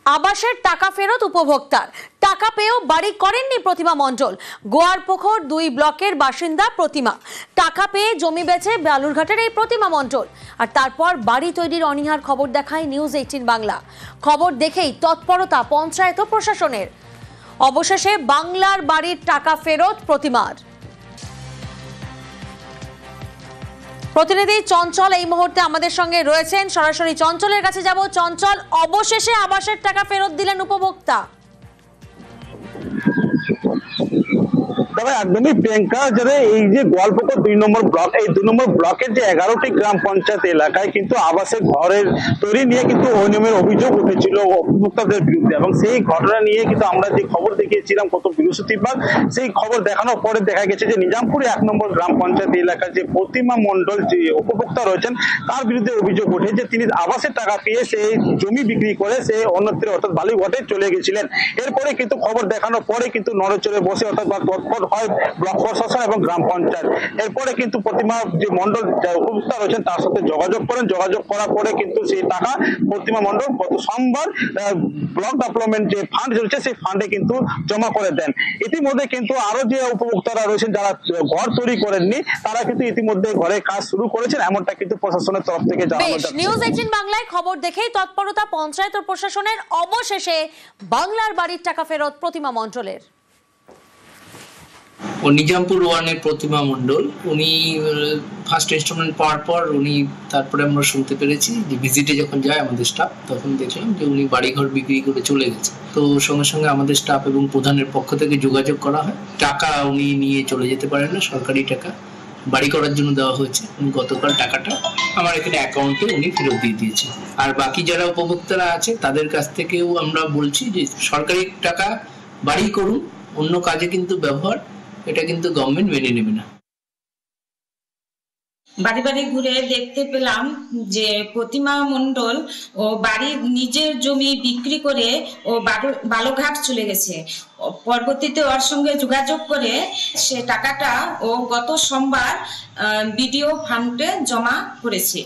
আবাসের টাকা ফেরত উপভোক্তার। টাকা পেয়েও বাড়ি করেননি প্রতিমা মণ্ডল। গোয়ারপুকুর 2 ব্লকের বাসিন্দা প্রতিমা। টাকা পেয়ে জমি বেচে বালুরঘাটের এই প্রতিমা মণ্ডল, আর তারপর বাড়ি তৈরির অনীহার খবর দেখায় নিউজ 18 বাংলা। খবর দেখেই তৎপরতা পঞ্চায়েত ও প্রশাসনের। অবশেষে বাংলার বাড়ির টাকা ফেরত প্রতিমার। প্রতিনিধি চঞ্চল এই মুহূর্তে আমাদের সঙ্গে রয়েছেন, সরাসরি চঞ্চলের কাছে যাব। চঞ্চল, অবশেষে আবাসের টাকা ফেরত দিলেন উপভোক্তা। তবে একদমই প্রিয়াঙ্কা, যারা এই যে গোয়ালপুকুর 2 নম্বর ব্লক, এই 2 নম্বর ব্লকের যে 11টি গ্রাম পঞ্চায়েত এলাকায় কিন্তু আবাসের ঘরের তৈরি নিয়ে কিন্তু অনিয়মের অভিযোগ উঠেছিল উপভোক্তাদের বিরুদ্ধে, এবং সেই ঘটনা নিয়ে কিন্তু আমরা যে খবর দেখিয়েছিলাম গত বৃহস্পতিবার, সেই খবর দেখানোর পরে দেখা গেছে যে নিজামপুর 1 নম্বর গ্রাম পঞ্চায়েত এলাকার যে প্রতিমা মণ্ডল যে উপভোক্তা রয়েছেন তার বিরুদ্ধে অভিযোগ ওঠে যে তিনি আবাসের টাকা পেয়ে সেই জমি বিক্রি করে সে অন্যত্র অর্থাৎ বালুরঘাটে চলে গেছিলেন। এরপরে কিন্তু খবর দেখানোর পরে কিন্তু নড়েচড়ে বসে অর্থাৎ তৎপর হয় ব্লক প্রশাসন এবং গ্রাম পঞ্চায়েত। এরপরে কিন্তু প্রতিমা যে মণ্ডল উপভোক্তা রয়েছেন তার সাথে যোগাযোগ করেন। যোগাযোগ করার পরে কিন্তু সেই টাকা প্রতিমা মণ্ডল গত সোমবার ব্লক ডেভেলপমেন্ট যে ফান্ড রয়েছে সেই ফান্ডে কিন্তু জমা করে দেন। ইতিমধ্যে কিন্তু আরো যে উপভোক্তারা রয়েছেন যারা ঘর তৈরি করেননি তারা কিন্তু ইতিমধ্যে ঘরের কাজ শুরু করেছেন, এমনটা কিন্তু প্রশাসনের তরফ থেকে জানানো যাচ্ছে। নিউজ 18 বাংলায় খবর দেখেই তৎপরতা পঞ্চায়েত ও প্রশাসনের। অবশেষে বাংলার বাড়ির টাকা ফেরত প্রতিমা মণ্ডলের। ও নিজামপুর 1-এর প্রতিমা মণ্ডল, উনি ফার্স্ট ইনস্টলমেন্ট পাওয়ার পর উনি তারপরে আমরা শুনতে পেরেছি যে ভিজিটে যখন যায় আমাদের স্টাফ, তখন দেখলাম যে উনি বাড়িঘর বিক্রি করে চলে গেছে। তো সঙ্গে সঙ্গে আমাদের স্টাফ এবং প্রধানের পক্ষ থেকে যোগাযোগ করা হয়। টাকা উনি নিয়ে চলে যেতে পারেন না, সরকারি টাকা বাড়ি করার জন্য দেওয়া হয়েছে। গতকাল টাকাটা আমার এখানে অ্যাকাউন্টে উনি ফেরত দিয়ে দিয়েছে। আর বাকি যারা উপভোক্তারা আছে তাদের কাছ থেকেও আমরা বলছি যে সরকারি টাকা বাড়ি করুন, অন্য কাজে কিন্তু ব্যবহার, এটা কিন্তু গভর্নমেন্ট মেনে নেবে না। বাড়ি বাড়ি ঘুরে দেখতে পেলাম যে প্রতিমা মণ্ডল ও বাড়ির নিজের জমি বিক্রি করে ও বালুরঘাট চলে গেছে। পরবর্তীতে ওর সঙ্গে যোগাযোগ করে সে টাকাটা ও গত সোমবার বিডিও ফান্ডে জমা করেছে।